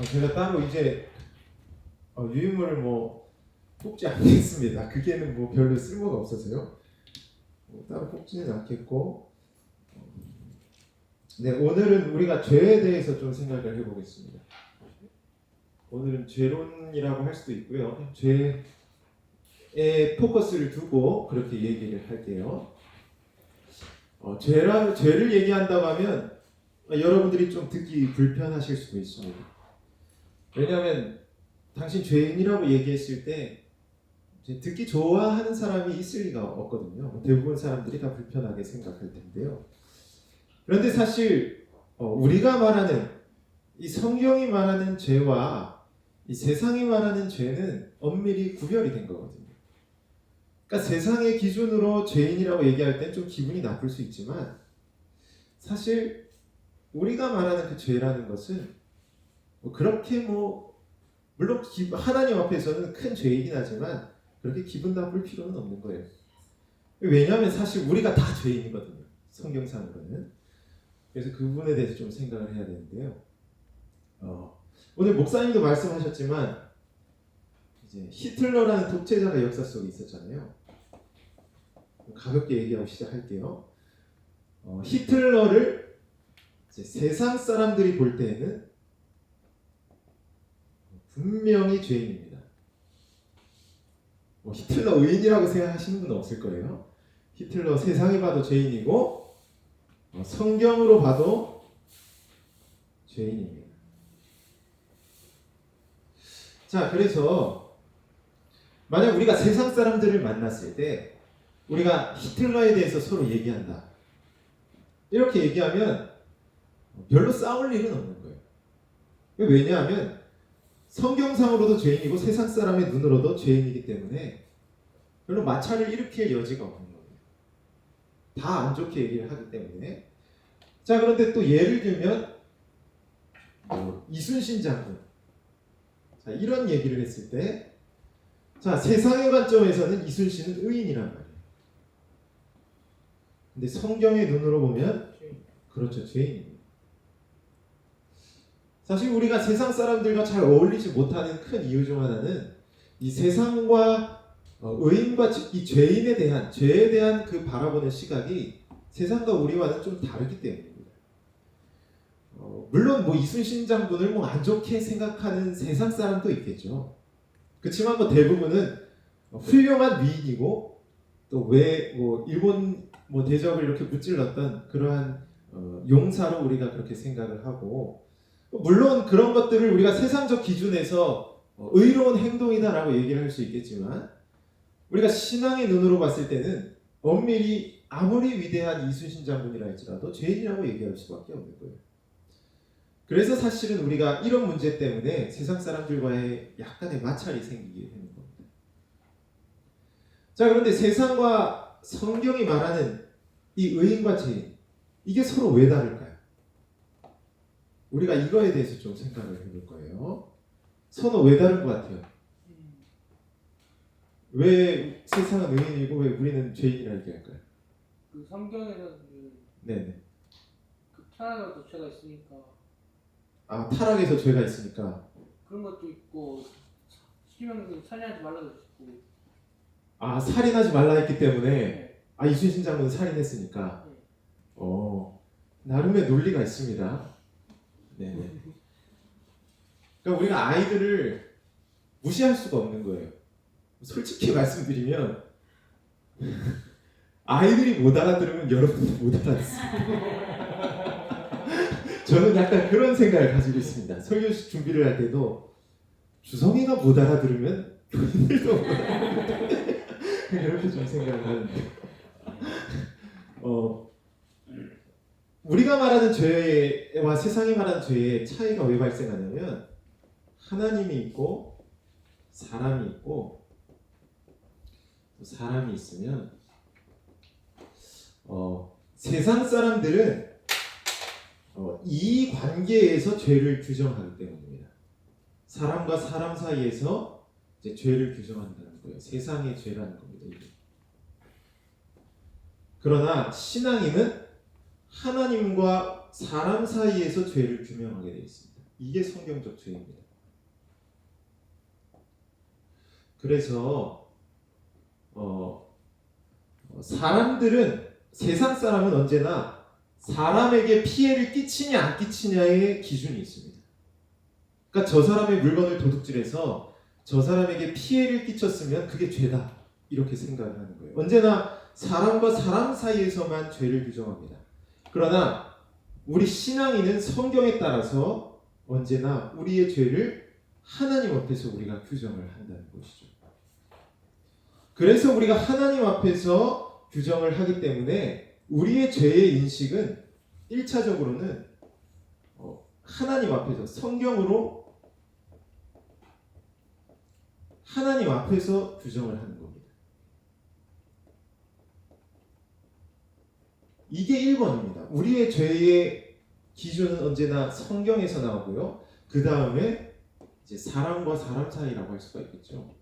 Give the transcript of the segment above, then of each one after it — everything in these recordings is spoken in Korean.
제가 따로 이제 유인물을 뽑지 않겠습니다. 그게는 별로 쓸모가 없어서요. 따로 뽑지는 않겠고, 네, 오늘은 우리가 죄에 대해서 좀 생각을 해보겠습니다. 오늘은 죄론이라고 할 수도 있고요. 죄에 포커스를 두고 그렇게 얘기를 할게요. 죄를 얘기한다고 하면 여러분들이 좀 듣기 불편하실 수도 있습니다. 왜냐하면 당신 죄인이라고 얘기했을 때 듣기 좋아하는 사람이 있을 리가 없거든요. 대부분 사람들이 다 불편하게 생각할 텐데요. 그런데 사실 우리가 말하는 이 성경이 말하는 죄와 이 세상이 말하는 죄는 엄밀히 구별이 된 거거든요. 그러니까 세상의 기준으로 죄인이라고 얘기할 땐 좀 기분이 나쁠 수 있지만 사실 우리가 말하는 그 죄라는 것은 그렇게 물론 하나님 앞에서는 큰 죄이긴 하지만 그렇게 기분 나쁠 필요는 없는 거예요. 왜냐하면 사실 우리가 다 죄인이거든요. 성경상으로는. 그래서 그 부분에 대해서 좀 생각을 해야 되는데요. 오늘 목사님도 말씀하셨지만 이제 히틀러라는 독재자가 역사 속에 있었잖아요. 가볍게 얘기하고 시작할게요. 히틀러를 이제 세상 사람들이 볼 때에는 분명히 죄인입니다. 히틀러 의인이라고 생각하시는 분은 없을 거예요. 히틀러 세상이 봐도 죄인이고 성경으로 봐도 죄인입니다. 자, 그래서 만약 우리가 세상 사람들을 만났을 때 우리가 히틀러에 대해서 서로 얘기한다. 이렇게 얘기하면 별로 싸울 일은 없는 거예요. 왜냐하면 성경상으로도 죄인이고 세상 사람의 눈으로도 죄인이기 때문에 별로 마찰을 일으킬 여지가 없는 거예요. 다 안 좋게 얘기를 하기 때문에. 자, 그런데 또 예를 들면 이순신 장군, 자, 이런 얘기를 했을 때, 자, 세상의 관점에서는 이순신은 의인이란 말이에요. 근데 성경의 눈으로 보면 그렇죠, 죄인입니다. 사실 우리가 세상 사람들과 잘 어울리지 못하는 큰 이유 중 하나는 이 세상과 의인과 이 죄에 대한 그 바라보는 시각이 세상과 우리와는 좀 다르기 때문입니다. 물론 이순신 장군을 안 좋게 생각하는 세상 사람도 있겠죠. 그렇지만 대부분은 훌륭한 위인이고 또 왜 일본 대적을 이렇게 무찔렀던 그러한 용사로 우리가 그렇게 생각을 하고, 물론 그런 것들을 우리가 세상적 기준에서 의로운 행동이다라고 얘기를 할 수 있겠지만 우리가 신앙의 눈으로 봤을 때는 엄밀히 아무리 위대한 이순신 장군이라 할지라도 죄인이라고 얘기할 수밖에 없는 거예요. 그래서 사실은 우리가 이런 문제 때문에 세상 사람들과의 약간의 마찰이 생기게 되는 겁니다. 자, 그런데 세상과 성경이 말하는 이 의인과 죄인, 이게 서로 왜 다를까요? 우리가 이거에 대해서 좀 생각을 해볼 거예요. 서로 왜 다른 것 같아요? 왜 세상은 의인이고 왜 우리는 죄인이라 얘기할까요? 그 성경에서는 네네. 그 타락에도 죄가 있으니까. 아, 타락에서 죄가 있으니까. 그런 것도 있고 십계명에서 살인하지 말라고 있고. 아, 살인하지 말라 했기 때문에. 네. 아, 이순신 장군은 살인했으니까. 네. 나름의 논리가 있습니다. 네네. 그러니까 우리가 아이들을 무시할 수가 없는 거예요. 솔직히 말씀드리면 아이들이 못 알아들으면 여러분도 못 알아듣습니다. 저는 약간 그런 생각을 가지고 있습니다. 설교 준비를 할 때도 주성이가 못 알아들으면 교인들도 못 알아듣는다. 이렇게 좀 생각을 하는데 우리가 말하는 죄와 세상이 말하는 죄의 차이가 왜 발생하냐면 하나님이 있고 사람이 있고 사람이 있으면 세상 사람들은 이 관계에서 죄를 규정하기 때문입니다. 사람과 사람 사이에서 이제 죄를 규정한다는 거예요. 세상의 죄라는 겁니다. 이게. 그러나 신앙인은 하나님과 사람 사이에서 죄를 규명하게 되어 있습니다. 이게 성경적 죄입니다. 그래서 사람들은 세상 사람은 언제나 사람에게 피해를 끼치냐 안 끼치냐의 기준이 있습니다. 그러니까 저 사람의 물건을 도둑질해서 저 사람에게 피해를 끼쳤으면 그게 죄다 이렇게 생각을 하는 거예요. 언제나 사람과 사람 사이에서만 죄를 규정합니다. 그러나 우리 신앙인은 성경에 따라서 언제나 우리의 죄를 하나님 앞에서 우리가 규정을 한다는 것이죠. 그래서 우리가 하나님 앞에서 규정을 하기 때문에 우리의 죄의 인식은 1차적으로는 하나님 앞에서 성경으로 하나님 앞에서 규정을 하는 겁니다. 이게 1번입니다. 우리의 죄의 기준은 언제나 성경에서 나오고요. 그 다음에 이제 사람과 사람 사이라고 할 수가 있겠죠.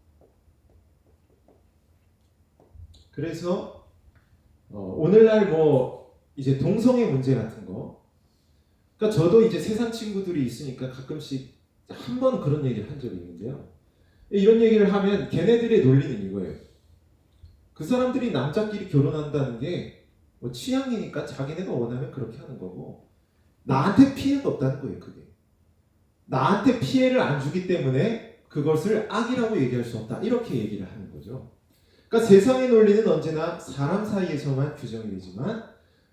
그래서 오늘날 뭐 이제 동성애 문제 같은 거, 그러니까 저도 이제 세상 친구들이 있으니까 가끔씩 한 번 그런 얘기를 한 적이 있는데요. 이런 얘기를 하면 걔네들의 논리는 이거예요. 그 사람들이 남자끼리 결혼한다는 게 뭐 취향이니까 자기네가 원하면 그렇게 하는 거고 나한테 피해가 없다는 거예요. 그게 나한테 피해를 안 주기 때문에 그것을 악이라고 얘기할 수 없다 이렇게 얘기를 하는 거죠. 그러니까 세상의 논리는 언제나 사람 사이에서만 규정이 되지만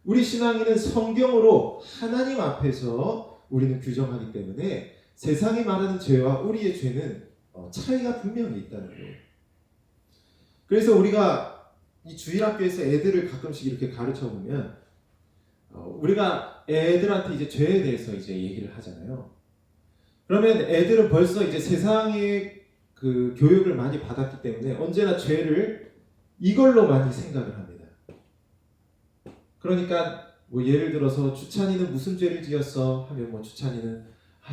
우리 신앙인은 성경으로 하나님 앞에서 우리는 규정하기 때문에 세상이 말하는 죄와 우리의 죄는 차이가 분명히 있다는 거예요. 그래서 우리가 이 주일학교에서 애들을 가끔씩 이렇게 가르쳐 보면 우리가 애들한테 이제 죄에 대해서 이제 얘기를 하잖아요. 그러면 애들은 벌써 이제 세상의 그 교육을 많이 받았기 때문에 언제나 죄를 이걸로 많이 생각을 합니다. 그러니까 뭐 예를 들어서 주찬이는 무슨 죄를 지었어 하면 뭐 주찬이는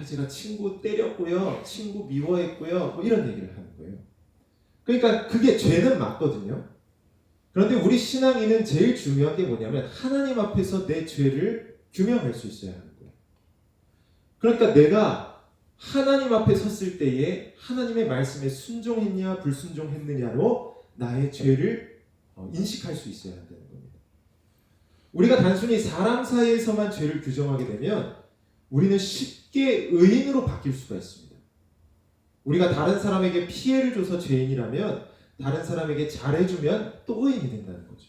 제가 친구 때렸고요, 친구 미워했고요, 뭐 이런 얘기를 하는 거예요. 그러니까 그게 죄는 맞거든요. 그런데 우리 신앙인은 제일 중요한 게 뭐냐면 하나님 앞에서 내 죄를 규명할 수 있어야 하는 거예요. 그러니까 내가 하나님 앞에 섰을 때에 하나님의 말씀에 순종했냐 불순종했느냐로 나의 죄를 인식할 수 있어야 한다는 겁니다. 우리가 단순히 사람 사이에서만 죄를 규정하게 되면 우리는 쉽게 의인으로 바뀔 수가 있습니다. 우리가 다른 사람에게 피해를 줘서 죄인이라면 다른 사람에게 잘해주면 또 의인이 된다는 거죠.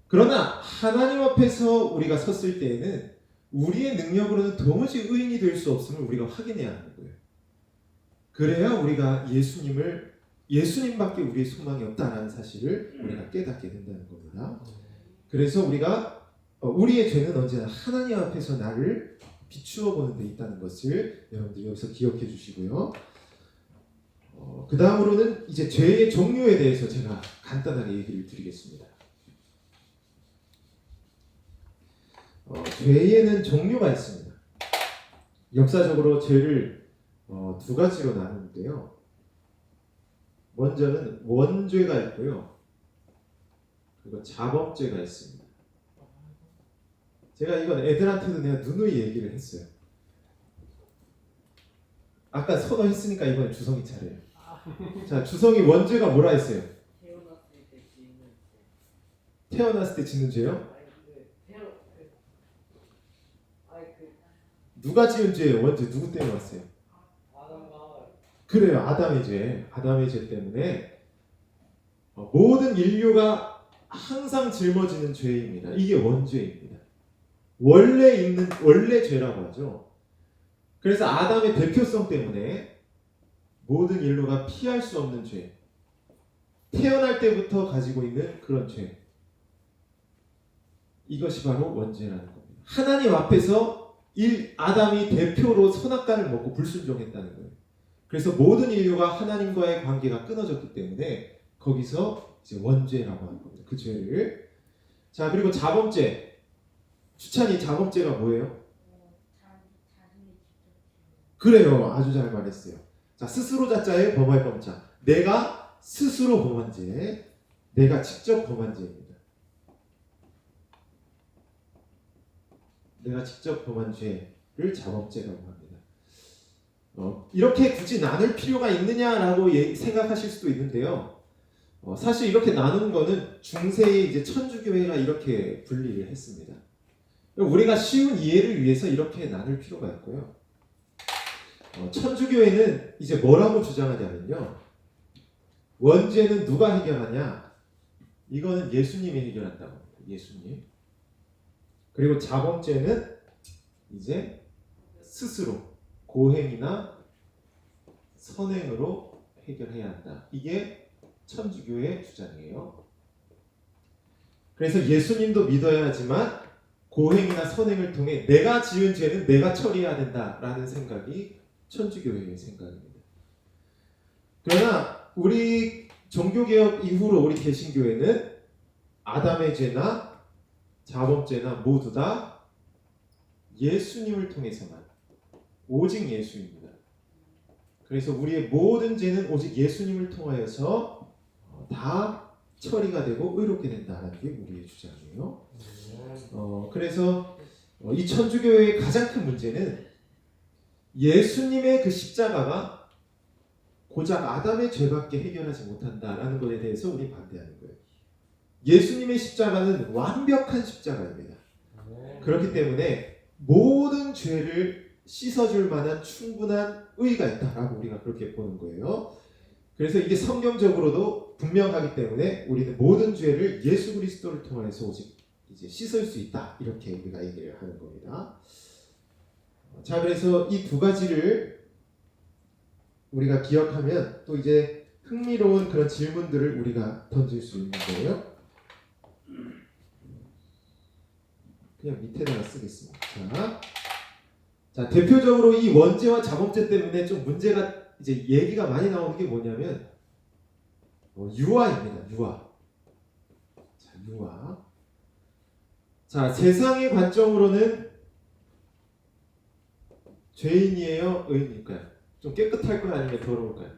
그러나 하나님 앞에서 우리가 섰을 때에는 우리의 능력으로는 도무지 의인이 될 수 없음을 우리가 확인해야 하는 거예요. 그래야 우리가 예수님밖에 우리의 소망이 없다는 사실을 우리가 깨닫게 된다는 겁니다. 그래서 우리가 우리의 죄는 언제나 하나님 앞에서 나를 비추어 보는 데 있다는 것을 여러분들이 여기서 기억해 주시고요. 그 다음으로는 이제 죄의 종류에 대해서 제가 간단하게 얘기를 드리겠습니다. 죄에는 종류가 있습니다. 역사적으로 죄를 두 가지로 나누는데요. 먼저는 원죄가 있고요. 그리고 자범죄가 있습니다. 제가 이건 애들한테도 내가 누누이 얘기를 했어요. 아까 선호했으니까 이번에 주성이 차례예요. 자, 주성이 원죄가 뭐라 했어요? 태어났을 때 짓는 죄요? 누가 지은 죄예요? 원죄 누구 때문에 왔어요? 그래요. 아담의 죄 때문에 모든 인류가 항상 짊어지는 죄입니다. 이게 원죄입니다. 원래 죄라고 하죠. 그래서 아담의 대표성 때문에 모든 인류가 피할 수 없는 죄, 태어날 때부터 가지고 있는 그런 죄, 이것이 바로 원죄라는 겁니다. 하나님 앞에서 아담이 대표로 선악과를 먹고 불순종했다는 거예요. 그래서 모든 인류가 하나님과의 관계가 끊어졌기 때문에 거기서 이제 원죄라고 하는 겁니다. 그 죄를. 자, 그리고 자범죄. 추찬이 자범죄가 뭐예요? 그래요. 아주 잘 말했어요. 자, 스스로 자자의 범할 범자. 내가 스스로 범한 죄, 내가 직접 범한 죄입니다. 내가 직접 범한 죄를 자범죄라고 합니다. 이렇게 굳이 나눌 필요가 있느냐라고 생각하실 수도 있는데요. 사실 이렇게 나누는 거는 중세의 이제 천주교회가 이렇게 분리를 했습니다. 우리가 쉬운 이해를 위해서 이렇게 나눌 필요가 있고요. 천주교회는 이제 뭐라고 주장하냐면요. 원죄는 누가 해결하냐? 이거는 예수님이 해결한다고 합니다. 예수님. 그리고 자범죄는 이제 스스로 고행이나 선행으로 해결해야 한다. 이게 천주교의 주장이에요. 그래서 예수님도 믿어야 하지만 고행이나 선행을 통해 내가 지은 죄는 내가 처리해야 된다라는 생각이 천주교회의 생각입니다. 그러나 우리 종교개혁 이후로 우리 개신교회는 아담의 죄나 자범죄나 모두 다 예수님을 통해서만, 오직 예수입니다. 그래서 우리의 모든 죄는 오직 예수님을 통하여서 다 처리가 되고 의롭게 된다는 게 우리의 주장이에요. 그래서 이 천주교회의 가장 큰 문제는 예수님의 그 십자가가 고작 아담의 죄밖에 해결하지 못한다라는 것에 대해서 우리 반대하는 거예요. 예수님의 십자가는 완벽한 십자가입니다. 그렇기 때문에 모든 죄를 씻어줄 만한 충분한 의의가 있다라고 우리가 그렇게 보는 거예요. 그래서 이게 성경적으로도 분명하기 때문에 우리는 모든 죄를 예수 그리스도를 통해서 오직 이제 씻을 수 있다, 이렇게 우리가 얘기를 하는 겁니다. 자, 그래서 이 두 가지를 우리가 기억하면 또 이제 흥미로운 그런 질문들을 우리가 던질 수 있는데요. 그냥 밑에다가 쓰겠습니다. 자, 대표적으로 이 원죄와 자범죄 때문에 좀 문제가 이제 얘기가 많이 나오는 게 뭐냐면 유아입니다. 유아. 자, 유아. 자, 세상의 관점으로는 죄인이에요, 의인일까요? 좀 깨끗할까요, 아니면 더러울까요?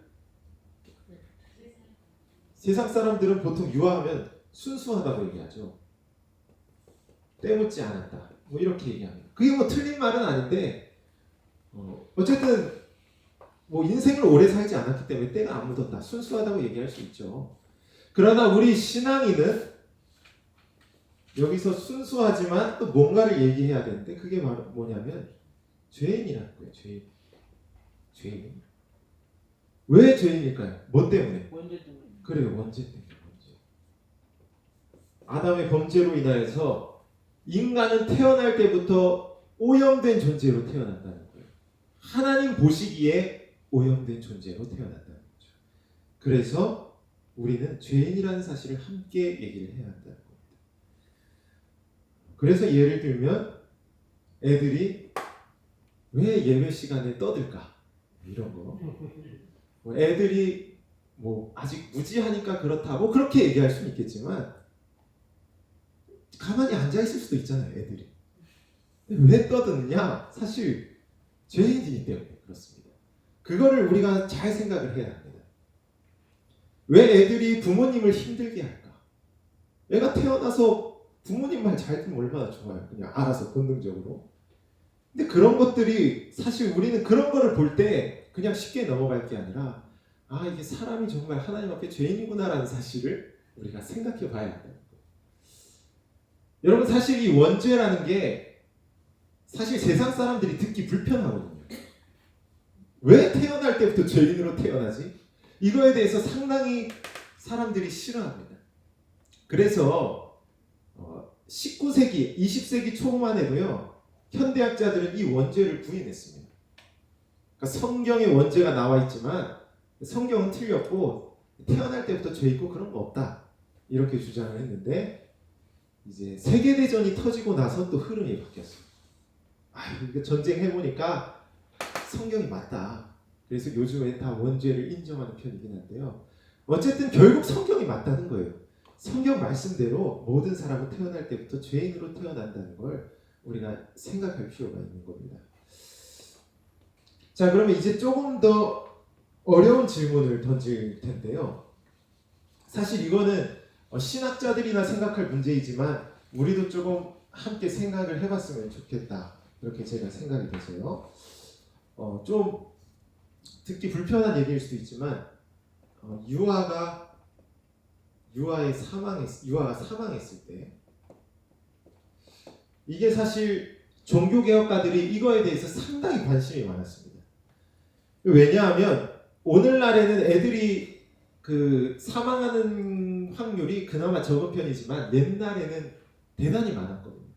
세상 사람들은 보통 유아하면 순수하다고 얘기하죠. 때묻지 않았다, 뭐 이렇게 얘기합니다. 그게 뭐 틀린 말은 아닌데 어쨌든 뭐 인생을 오래 살지 않았기 때문에 때가 안 묻었다, 순수하다고 얘기할 수 있죠. 그러나 우리 신앙인은 여기서 순수하지만 또 뭔가를 얘기해야 되는데 그게 바로 뭐냐면 죄인이라는 거예요. 죄인. 왜 죄인일까요? 뭐 때문에? 원죄 때문에. 그래요, 원죄 때문에. 원죄. 아담의 범죄로 인하여서 인간은 태어날 때부터 오염된 존재로 태어난다는 거예요. 하나님 보시기에 오염된 존재로 태어난다는 거죠. 그래서 우리는 죄인이라는 사실을 함께 얘기를 해야 한다는 겁니다. 그래서 예를 들면 애들이 왜 예배 시간에 떠들까? 이런 거. 애들이 뭐 아직 무지하니까 그렇다, 뭐 그렇게 얘기할 수는 있겠지만 가만히 앉아 있을 수도 있잖아요, 애들이. 왜 떠드느냐? 사실 죄인이기 때문에 그렇습니다. 그거를 우리가 잘 생각을 해야 합니다. 왜 애들이 부모님을 힘들게 할까? 애가 태어나서 부모님 말 잘 듣면 얼마나 좋아요. 그냥 알아서 본능적으로. 근데 그런 것들이 사실 우리는 그런 거를 볼 때 그냥 쉽게 넘어갈 게 아니라 이게 사람이 정말 하나님 앞에 죄인이구나라는 사실을 우리가 생각해 봐야 한다는 거예요. 여러분, 사실 이 원죄라는 게 사실 세상 사람들이 듣기 불편하거든요. 왜 태어날 때부터 죄인으로 태어나지? 이거에 대해서 상당히 사람들이 싫어합니다. 그래서 19세기, 20세기 초만 해도요, 현대학자들은 이 원죄를 부인했습니다. 그러니까 성경에 원죄가 나와 있지만 성경은 틀렸고 태어날 때부터 죄 있고 그런 거 없다, 이렇게 주장을 했는데 이제 세계대전이 터지고 나서 또 흐름이 바뀌었어요. 이거 전쟁 해보니까 성경이 맞다. 그래서 요즘에 다 원죄를 인정하는 편이긴 한데요. 어쨌든 결국 성경이 맞다는 거예요. 성경 말씀대로 모든 사람은 태어날 때부터 죄인으로 태어난다는 걸 우리가 생각할 필요가 있는 겁니다. 자, 그러면 이제 조금 더 어려운 질문을 던질 텐데요. 사실 이거는 신학자들이나 생각할 문제이지만 우리도 조금 함께 생각을 해봤으면 좋겠다, 이렇게 제가 생각이 돼서요. 좀 듣기 불편한 얘기일 수도 있지만 유아가 사망했을 때 이게 사실 종교개혁가들이 이거에 대해서 상당히 관심이 많았습니다. 왜냐하면 오늘날에는 애들이 그 사망하는 확률이 그나마 적은 편이지만 옛날에는 대단히 많았거든요.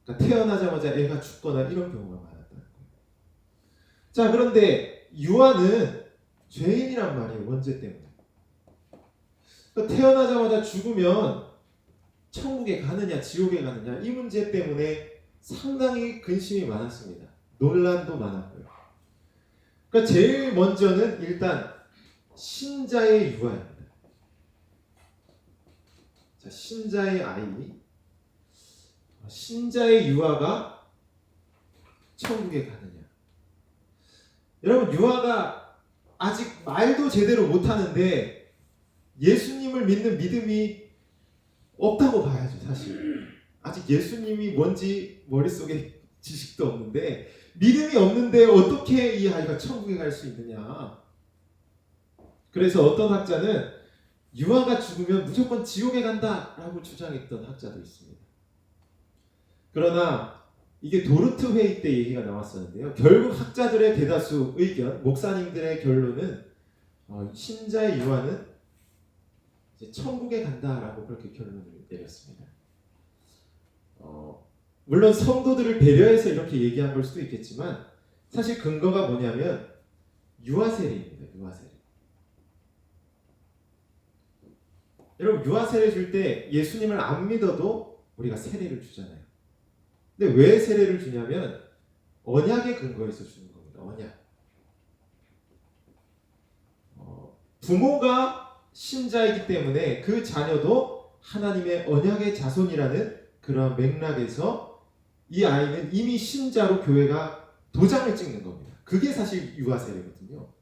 그러니까 태어나자마자 애가 죽거나 이런 경우가 많았다는 거예요. 자, 그런데 유아는 죄인이란 말이에요. 원죄 때문에. 그러니까 태어나자마자 죽으면 천국에 가느냐 지옥에 가느냐 이 문제 때문에 상당히 근심이 많았습니다. 논란도 많았고요. 그러니까 제일 먼저는 일단 신자의 유아입니다. 자, 신자의 아이, 신자의 유아가 천국에 가느냐. 여러분, 유아가 아직 말도 제대로 못하는데 예수님을 믿는 믿음이 없다고 봐야죠. 사실 아직 예수님이 뭔지 머릿속에 지식도 없는데 믿음이 없는데 어떻게 이 아이가 천국에 갈 수 있느냐. 그래서 어떤 학자는 유아가 죽으면 무조건 지옥에 간다라고 주장했던 학자도 있습니다. 그러나 이게 도르트 회의 때 얘기가 나왔었는데요. 결국 학자들의 대다수 의견, 목사님들의 결론은 신자의 유아는 이제 천국에 간다라고 그렇게 결론을 내렸습니다. 물론 성도들을 배려해서 이렇게 얘기한 걸 수도 있겠지만 사실 근거가 뭐냐면 유아 세례입니다. 유아 세례. 여러분, 유아 세례 줄 때 예수님을 안 믿어도 우리가 세례를 주잖아요. 근데 왜 세례를 주냐면 언약의 근거에서 주는 겁니다. 언약. 부모가 신자이기 때문에 그 자녀도 하나님의 언약의 자손이라는 그러한 맥락에서 이 아이는 이미 신자로 교회가 도장을 찍는 겁니다. 그게 사실 유아 세례거든요.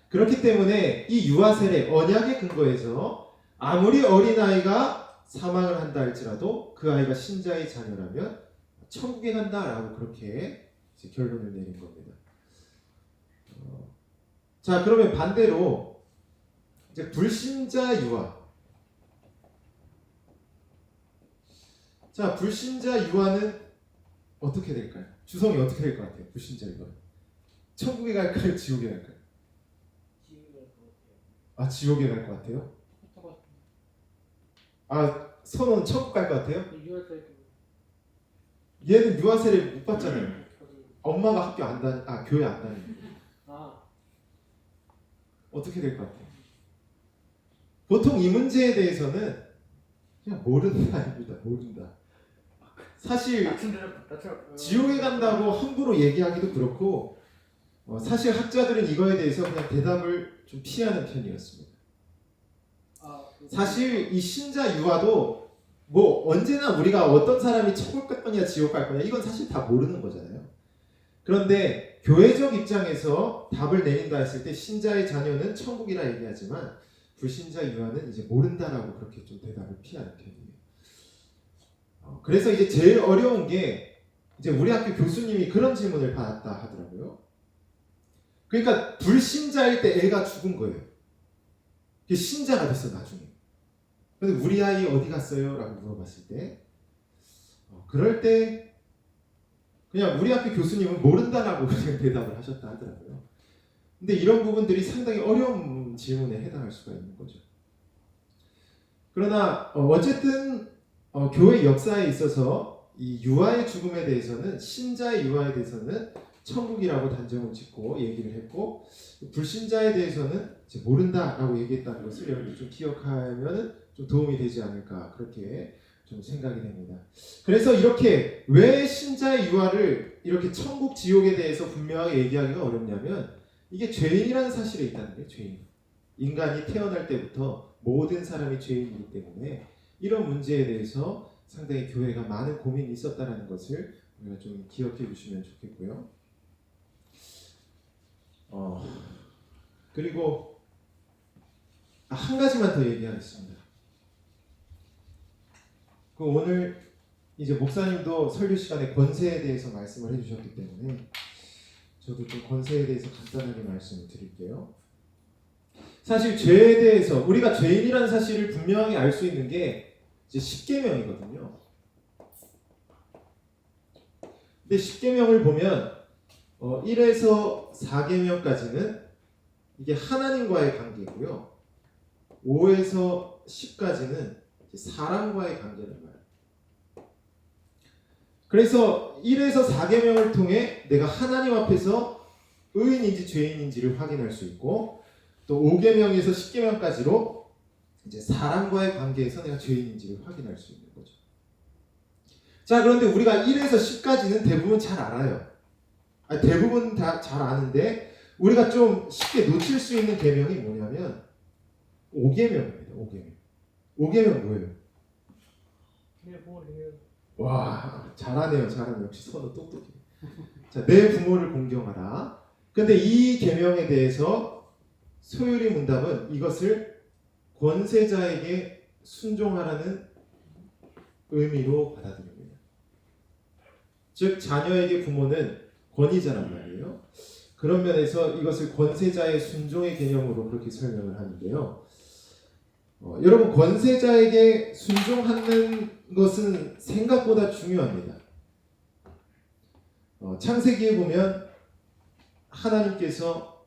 그렇기 때문에 이 유아 세례 언약의 근거에서 아무리 어린아이가 사망을 한다 할지라도 그 아이가 신자의 자녀라면 천국에 간다라고 그렇게 이제 결론을 내린 겁니다. 자, 그러면 반대로 이제 불신자 유아. 자, 불신자 유아는 어떻게 될까요? 주성이 어떻게 될 것 같아요? 불신자 유아. 천국에 갈까요? 지옥에 갈까요? 지옥에 갈 것 같아요. 아, 지옥에 갈 것 같아요? 아, 선호는 천국 갈 것 같아요? 얘는 유아 세례 못 받잖아요. 엄마가 학교 안 다니, 교회 안 다니는. 어떻게 될 것 같아요? 보통 이 문제에 대해서는 그냥 모른다입니다. 모른다. 사실 지옥에 간다고 함부로 얘기하기도 그렇고 사실 학자들은 이거에 대해서 그냥 대답을 좀 피하는 편이었습니다. 사실 이 신자 유아도 뭐 언제나 우리가 어떤 사람이 천국 갈 거냐 지옥 갈 거냐 이건 사실 다 모르는 거잖아요. 그런데 교회적 입장에서 답을 내린다 했을 때 신자의 자녀는 천국이라 얘기하지만 불신자 유아는 이제 모른다라고 그렇게 좀 대답을 피하는 편이에요. 그래서 이제 제일 어려운 게 이제 우리 학교 교수님이 그런 질문을 받았다 하더라고요. 그러니까 불신자일 때 애가 죽은 거예요. 신자가 됐어 나중에. 근데 우리 아이 어디 갔어요? 라고 물어봤을 때 그럴 때 그냥 우리 학교 교수님은 모른다라고 그냥 대답을 하셨다 하더라고요. 근데 이런 부분들이 상당히 어려운 질문에 해당할 수가 있는 거죠. 그러나 어쨌든 교회 역사에 있어서 이 유아의 죽음에 대해서는 신자의 유아에 대해서는 천국이라고 단정을 짓고 얘기를 했고 불신자에 대해서는 이제 모른다라고 얘기했다는 것을 여러분들 좀 기억하면 좀 도움이 되지 않을까 그렇게 좀 생각이 됩니다. 그래서 이렇게 왜 신자의 유아를 이렇게 천국 지옥에 대해서 분명하게 얘기하기가 어렵냐면 이게 죄인이라는 사실에 있다는 거예요. 죄인. 인간이 태어날 때부터 모든 사람이 죄인이기 때문에 이런 문제에 대해서 상당히 교회가 많은 고민이 있었다는 것을 우리가 좀 기억해 주시면 좋겠고요. 그리고 한 가지만 더 얘기하겠습니다. 오늘 이제 목사님도 설교 시간에 권세에 대해서 말씀을 해주셨기 때문에 저도 좀 권세에 대해서 간단하게 말씀을 드릴게요. 사실 죄에 대해서 우리가 죄인이라는 사실을 분명히 알 수 있는 게 이제 십계명이거든요. 근데 십계명을 보면 1에서 4계명까지는 이게 하나님과의 관계고요. 5에서 10까지는 사람과의 관계를 말해요. 그래서 1에서 4계명을 통해 내가 하나님 앞에서 의인인지 죄인인지를 확인할 수 있고, 또 5계명에서 10계명까지로 이제 사람과의 관계에서 내가 죄인인지를 확인할 수 있는 거죠. 자, 그런데 우리가 1에서 10까지는 대부분 잘 알아요. 대부분 다 잘 아는데 우리가 좀 쉽게 놓칠 수 있는 계명이 뭐냐면 5계명입니다. 5계명. 5계명 뭐예요? 와, 잘하네요. 역시 선우 똑똑해. 자, 내 부모를 공경하라. 근데 이 계명에 대해서 소율이 문답은 이것을 권세자에게 순종하라는 의미로 받아들입니다. 즉 자녀에게 부모는 권위자란 말이에요. 그런 면에서 이것을 권세자의 순종의 개념으로 그렇게 설명을 하는데요. 여러분, 권세자에게 순종하는 것은 생각보다 중요합니다. 창세기에 보면 하나님께서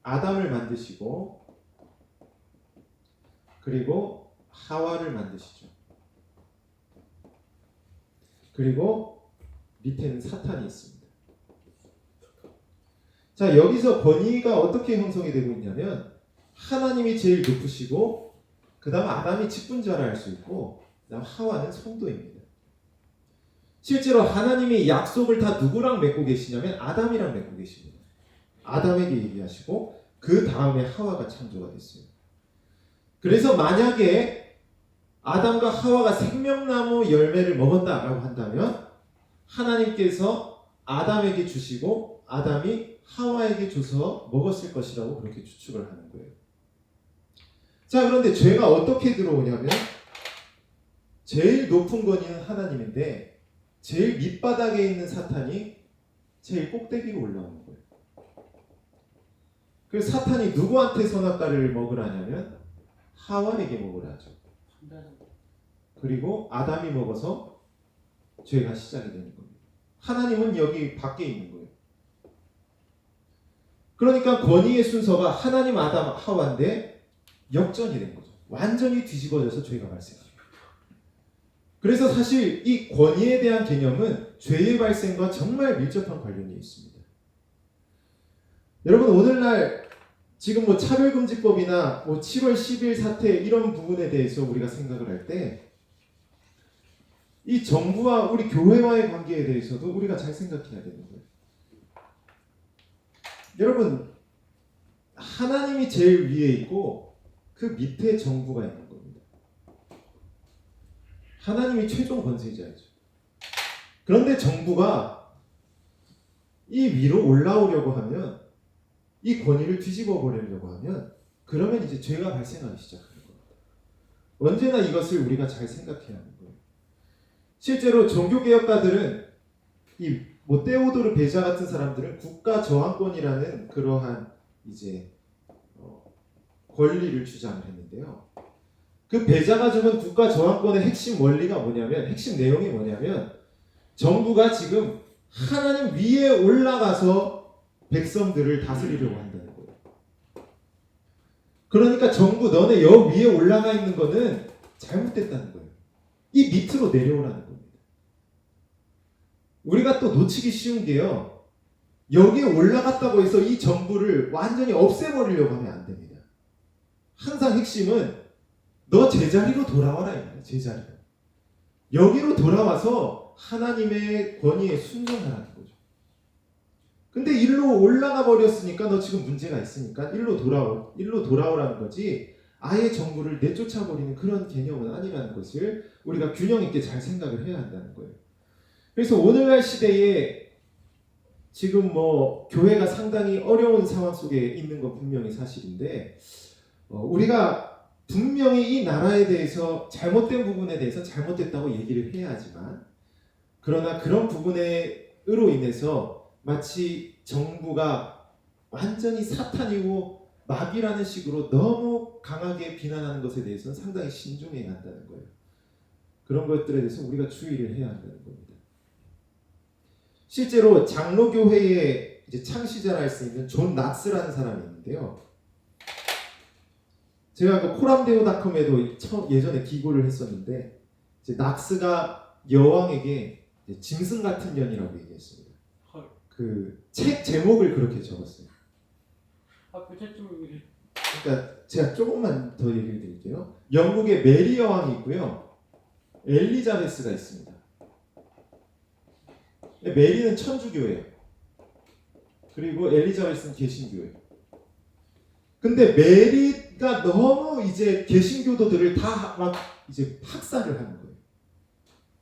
아담을 만드시고 그리고 하와를 만드시죠. 그리고 밑에는 사탄이 있습니다. 자, 여기서 권위가 어떻게 형성이 되고 있냐면 하나님이 제일 높으시고 그 다음 아담이 직분자라 할 수 있고 그 다음 하와는 성도입니다. 실제로 하나님이 약속을 다 누구랑 맺고 계시냐면 아담이랑 맺고 계십니다. 아담에게 얘기하시고 그 다음에 하와가 창조가 됐어요. 그래서 만약에 아담과 하와가 생명나무 열매를 먹었다라고 한다면 하나님께서 아담에게 주시고 아담이 하와에게 줘서 먹었을 것이라고 그렇게 추측을 하는 거예요. 자, 그런데 죄가 어떻게 들어오냐면 제일 높은 권위는 하나님인데 제일 밑바닥에 있는 사탄이 제일 꼭대기로 올라오는 거예요. 그래서 사탄이 누구한테 선악과를 먹으라냐면 하와에게 먹으라죠. 그리고 아담이 먹어서 죄가 시작이 되는 겁니다. 하나님은 여기 밖에 있는 거예요. 그러니까 권위의 순서가 하나님, 아담, 하와인데 역전이 된 거죠. 완전히 뒤집어져서 죄가 발생합니다. 그래서 사실 이 권위에 대한 개념은 죄의 발생과 정말 밀접한 관련이 있습니다. 여러분, 오늘날 지금 차별금지법이나 7월 10일 사태 이런 부분에 대해서 우리가 생각을 할 때 이 정부와 우리 교회와의 관계에 대해서도 우리가 잘 생각해야 되는 거예요. 여러분, 하나님이 제일 위에 있고 그 밑에 정부가 있는 겁니다. 하나님이 최종 권세자이죠. 그런데 정부가 이 위로 올라오려고 하면, 이 권위를 뒤집어 버리려고 하면, 그러면 이제 죄가 발생하기 시작하는 겁니다. 언제나 이것을 우리가 잘 생각해야 하는 거예요. 실제로 종교개혁가들은 테오도르 베자 같은 사람들은 국가 저항권이라는 그러한 이제 권리를 주장을 했는데요. 그 베자가 주는 국가 저항권의 핵심 원리가 뭐냐면, 핵심 내용이 뭐냐면, 정부가 지금 하나님 위에 올라가서 백성들을 다스리려고 한다는 거예요. 그러니까 정부 너네 여 위에 올라가 있는 거는 잘못됐다는 거예요. 이 밑으로 내려오라는 겁니다. 우리가 또 놓치기 쉬운 게요, 여기에 올라갔다고 해서 이 정부를 완전히 없애버리려고 하면 안 됩니다. 항상 핵심은 너 제자리로 돌아와라입니다. 제자리로. 여기로 돌아와서 하나님의 권위에 순종하라는 거죠. 근데 일로 올라가 버렸으니까 너 지금 문제가 있으니까 일로 돌아오라는 거지, 아예 정부를 내쫓아 버리는 그런 개념은 아니라는 것을 우리가 균형 있게 잘 생각을 해야 한다는 거예요. 그래서 오늘날 시대에 지금 교회가 상당히 어려운 상황 속에 있는 건 분명히 사실인데, 우리가 분명히 이 나라에 대해서 잘못된 부분에 대해서 잘못됐다고 얘기를 해야 하지만, 그러나 그런 부분으로 인해서 마치 정부가 완전히 사탄이고 마귀라는 식으로 너무 강하게 비난하는 것에 대해서는 상당히 신중해야 한다는 거예요. 그런 것들에 대해서 우리가 주의를 해야 한다는 겁니다. 실제로 장로교회의 이제 창시자라 할 수 있는 존 낙스라는 사람이 있는데요. 제가 그 코람데오닷컴에도 예전에 기고를 했었는데 이제 낙스가 여왕에게 짐승 같은 년이라고 얘기했습니다. 헐. 그 책 제목을 그렇게 적었어요. 그 책좀 그러니까 제가 조금만 더 얘기를 드릴게요. 영국의 메리 여왕이 있고요. 엘리자베스가 있습니다. 메리는 천주교예요. 그리고 엘리자베스는 개신교예요. 근데 메리가 너무 이제 개신교도들을 다 막 이제 학살을 하는 거예요.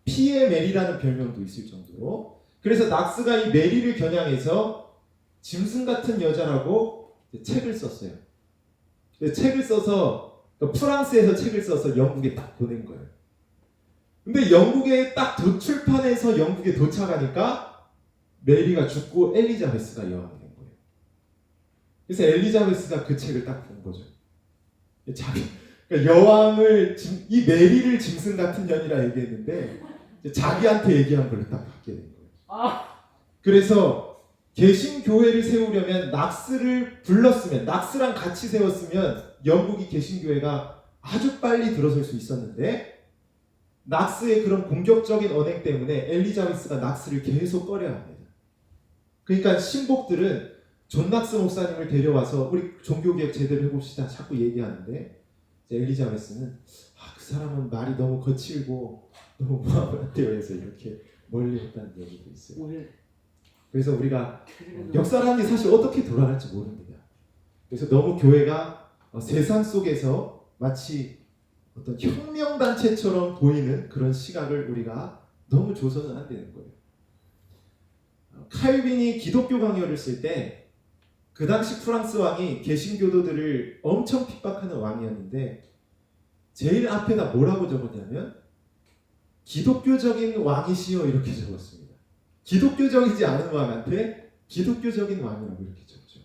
피의 메리라는 별명도 있을 정도로. 그래서 낙스가 이 메리를 겨냥해서 짐승 같은 여자라고 책을 썼어요. 책을 써서 프랑스에서 책을 써서 영국에 딱 보낸 거예요. 근데 영국에 딱 출판해서 영국에 도착하니까 메리가 죽고 엘리자베스가 여왕이 된 거예요. 그래서 엘리자베스가 그 책을 딱 본 거죠. 그러니까 여왕을 이 메리를 짐승 같은 년이라 얘기했는데 자기한테 얘기한 걸 딱 받게 된 거예요. 그래서 개신교회를 세우려면 낙스를 불렀으면, 낙스랑 같이 세웠으면 영국이 개신교회가 아주 빨리 들어설 수 있었는데 낙스의 그런 공격적인 언행 때문에 엘리자베스가 낙스를 계속 꺼려합니다. 그러니까 신복들은 존 낙스 목사님을 데려와서 우리 종교개혁 제대로 해봅시다 자꾸 얘기하는데 엘리자베스는 그 사람은 말이 너무 거칠고 너무 무함한데요 해서 이렇게 멀리 했다는 얘기도 있어요. 그래서 우리가 역사라는 게 사실 어떻게 돌아갈지 모릅니다. 그래서 너무 교회가 세상 속에서 마치 어떤 혁명단체처럼 보이는 그런 시각을 우리가 너무 줘서는 안 되는 거예요. 칼빈이 기독교 강요를 쓸 때 그 당시 프랑스 왕이 개신교도들을 엄청 핍박하는 왕이었는데 제일 앞에다 뭐라고 적었냐면 기독교적인 왕이시여 이렇게 적었습니다. 기독교적이지 않은 왕한테 기독교적인 왕이라고 이렇게 적죠.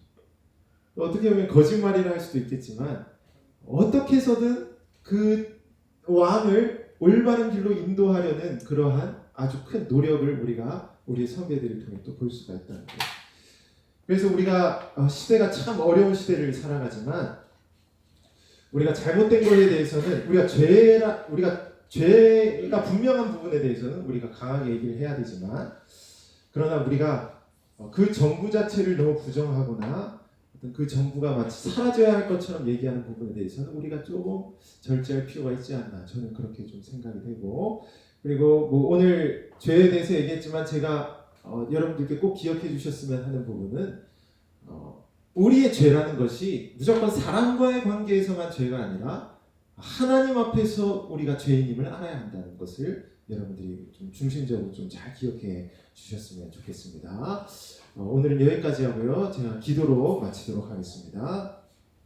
어떻게 보면 거짓말이라 할 수도 있겠지만 어떻게 해서든 그 왕을 올바른 길로 인도하려는 그러한 아주 큰 노력을 우리가 우리의 선배들을 통해 또 볼 수가 있다는 거예요. 그래서 우리가 시대가 참 어려운 시대를 살아가지만 우리가 잘못된 것에 대해서는 우리가 죄가 분명한 부분에 대해서는 우리가 강하게 얘기를 해야 되지만 그러나 우리가 그 정부 자체를 너무 부정하거나 어떤 그 정부가 마치 사라져야 할 것처럼 얘기하는 부분에 대해서는 우리가 조금 절제할 필요가 있지 않나 저는 그렇게 좀 생각이 되고 그리고 뭐 오늘 죄에 대해서 얘기했지만 제가 여러분들께 꼭 기억해 주셨으면 하는 부분은 우리의 죄라는 것이 무조건 사람과의 관계에서만 죄가 아니라 하나님 앞에서 우리가 죄인임을 알아야 한다는 것을 여러분들이 좀 중심적으로 좀 잘 기억해 주셨으면 좋겠습니다. 오늘은 여기까지 하고요. 제가 기도로 마치도록 하겠습니다.